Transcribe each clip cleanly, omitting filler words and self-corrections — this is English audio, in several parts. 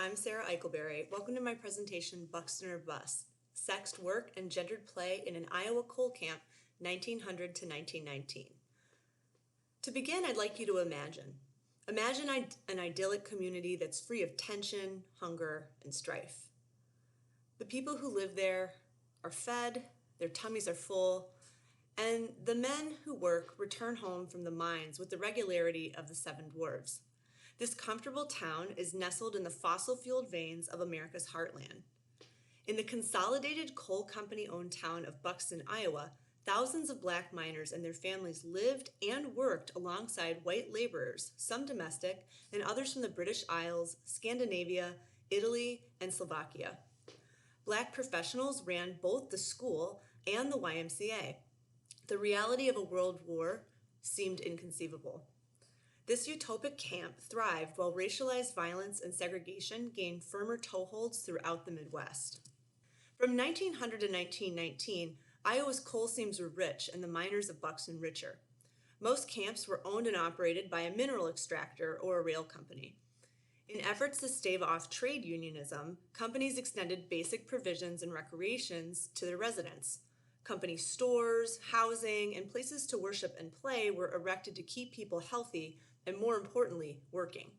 I'm Sarah Eichelberry. Welcome to my presentation, Buxton or Bust, Sexed Work and Gendered Play in an Iowa Coal Camp, 1900 to 1919. To begin, I'd like you to imagine. Imagine an idyllic community that's free of tension, hunger, and strife. The people who live there are fed, their tummies are full, and the men who work return home from the mines with the regularity of the seven dwarves. This comfortable town is nestled in the fossil-fueled veins of America's heartland. In the consolidated coal company-owned town of Buxton, Iowa, thousands of black miners and their families lived and worked alongside white laborers, some domestic and others from the British Isles, Scandinavia, Italy, and Slovakia. Black professionals ran both the school and the YMCA. The reality of a world war seemed inconceivable. This utopic camp thrived while racialized violence and segregation gained firmer toeholds throughout the Midwest. From 1900 to 1919, Iowa's coal seams were rich and the miners of Buxton richer. Most camps were owned and operated by a mineral extractor or a rail company. In efforts to stave off trade unionism, companies extended basic provisions and recreations to their residents. Company stores, housing, and places to worship and play were erected to keep people healthy and, more importantly, working.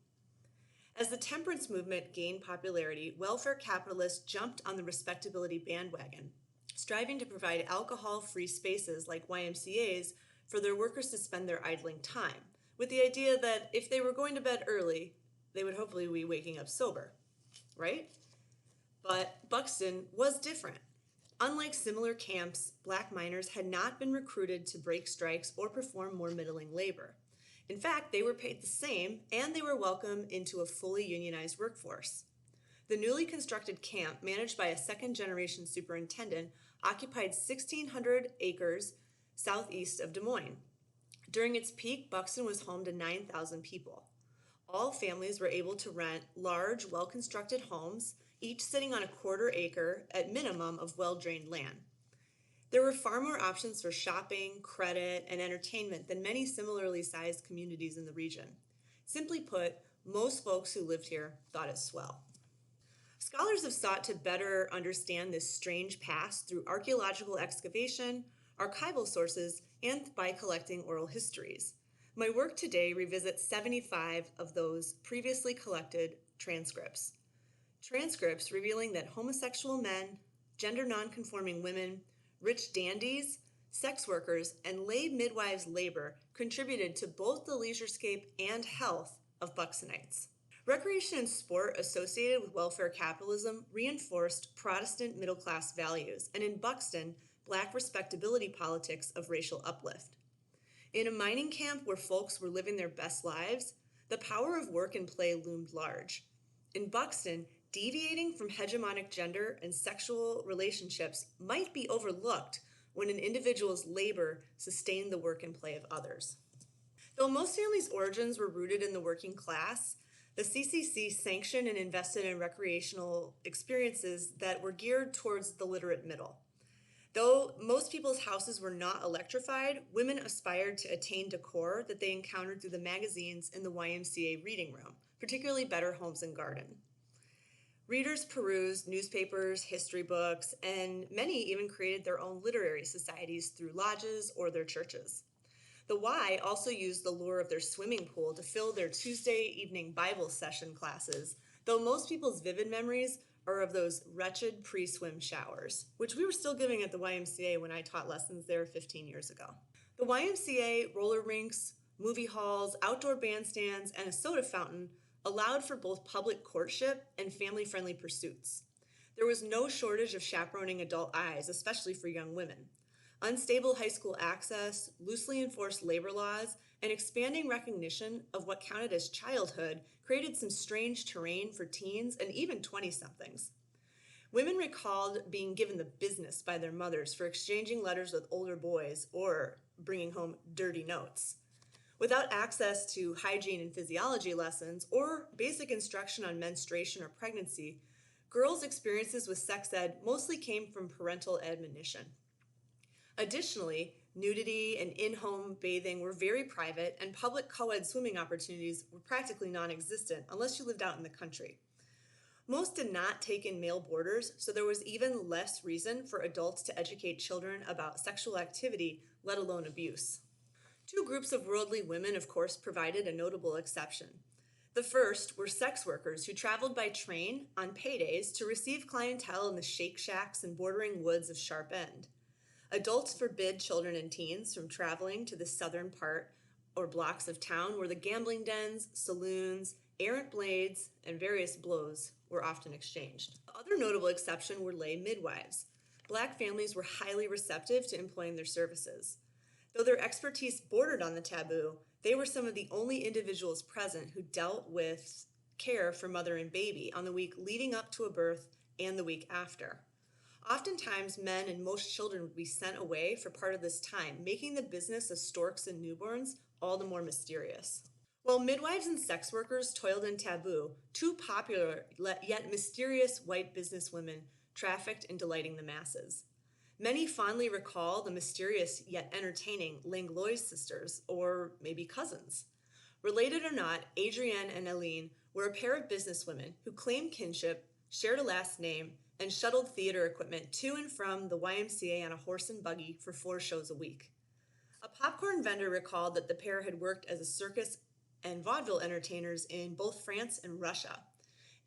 As the temperance movement gained popularity, welfare capitalists jumped on the respectability bandwagon, striving to provide alcohol-free spaces like YMCAs for their workers to spend their idling time, with the idea that if they were going to bed early, they would hopefully be waking up sober, right? But Buxton was different. Unlike similar camps, black miners had not been recruited to break strikes or perform more middling labor. In fact, they were paid the same and they were welcomed into a fully unionized workforce. The newly constructed camp, managed by a second-generation superintendent, occupied 1,600 acres southeast of Des Moines. During its peak, Buxton was home to 9,000 people. All families were able to rent large, well-constructed homes, each sitting on a quarter acre at minimum of well-drained land. There were far more options for shopping, credit, and entertainment than many similarly sized communities in the region. Simply put, most folks who lived here thought it swell. Scholars have sought to better understand this strange past through archaeological excavation, archival sources, and by collecting oral histories. My work today revisits 75 of those previously collected transcripts. Transcripts revealing that homosexual men, gender nonconforming women, rich dandies, sex workers, and lay midwives' labor contributed to both the leisurescape and health of Buxtonites. Recreation and sport associated with welfare capitalism reinforced Protestant middle-class values, and in Buxton, black respectability politics of racial uplift. In a mining camp where folks were living their best lives, the power of work and play loomed large. In Buxton, deviating from hegemonic gender and sexual relationships might be overlooked when an individual's labor sustained the work and play of others. Though most families' origins were rooted in the working class, the CCC sanctioned and invested in recreational experiences that were geared towards the literate middle. Though most people's houses were not electrified, women aspired to attain decor that they encountered through the magazines in the YMCA reading room, particularly Better Homes and Garden. Readers perused newspapers, history books, and many even created their own literary societies through lodges or their churches. The Y also used the lure of their swimming pool to fill their Tuesday evening Bible session classes, though most people's vivid memories are of those wretched pre-swim showers, which we were still giving at the YMCA when I taught lessons there 15 years ago. The YMCA, roller rinks, movie halls, outdoor bandstands, and a soda fountain allowed for both public courtship and family-friendly pursuits. There was no shortage of chaperoning adult eyes, especially for young women. Unstable high school access, loosely enforced labor laws, and expanding recognition of what counted as childhood created some strange terrain for teens and even 20-somethings. Women recalled being given the business by their mothers for exchanging letters with older boys or bringing home dirty notes. Without access to hygiene and physiology lessons or basic instruction on menstruation or pregnancy, girls' experiences with sex ed mostly came from parental admonition. Additionally, nudity and in-home bathing were very private, and public co-ed swimming opportunities were practically non-existent unless you lived out in the country. Most did not take in male boarders, so there was even less reason for adults to educate children about sexual activity, let alone abuse. Two groups of worldly women, of course, provided a notable exception. The first were sex workers who traveled by train on paydays to receive clientele in the Shake Shacks and bordering woods of Sharp End. Adults forbid children and teens from traveling to the southern part or blocks of town where the gambling dens, saloons, errant blades, and various blows were often exchanged. The other notable exception were lay midwives. Black families were highly receptive to employing their services. Though their expertise bordered on the taboo, they were some of the only individuals present who dealt with care for mother and baby on the week leading up to a birth and the week after. Oftentimes, men and most children would be sent away for part of this time, making the business of storks and newborns all the more mysterious. While midwives and sex workers toiled in taboo, two popular yet mysterious white businesswomen trafficked in delighting the masses. Many fondly recall the mysterious yet entertaining Langlois sisters, or maybe cousins. Related or not, Adrienne and Aline were a pair of businesswomen who claimed kinship, shared a last name, and shuttled theater equipment to and from the YMCA on a horse and buggy for 4 shows a week. A popcorn vendor recalled that the pair had worked as a circus and vaudeville entertainers in both France and Russia.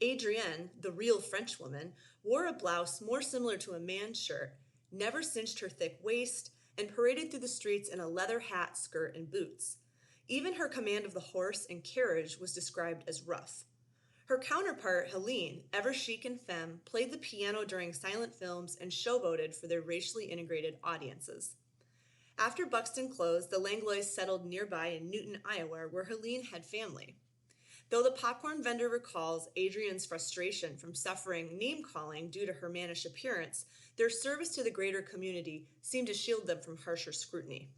Adrienne, the real Frenchwoman, wore a blouse more similar to a man's shirt, never cinched her thick waist, and paraded through the streets in a leather hat, skirt, and boots. Even her command of the horse and carriage was described as rough. Her counterpart, Helene, ever chic and femme, played the piano during silent films and showboated for their racially integrated audiences. After Buxton closed, the Langlois settled nearby in Newton, Iowa, where Helene had family. Though the popcorn vendor recalls Adrienne's frustration from suffering name-calling due to her mannish appearance, their service to the greater community seemed to shield them from harsher scrutiny.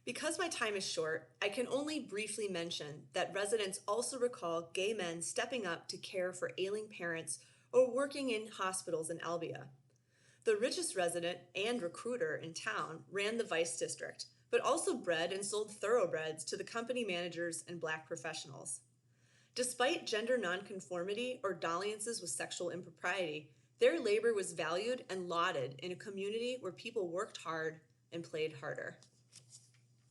Because my time is short, I can only briefly mention that residents also recall gay men stepping up to care for ailing parents or working in hospitals in Albia. The richest resident and recruiter in town ran the Vice District, but also bred and sold thoroughbreds to the company managers and black professionals. Despite gender nonconformity or dalliances with sexual impropriety, their labor was valued and lauded in a community where people worked hard and played harder.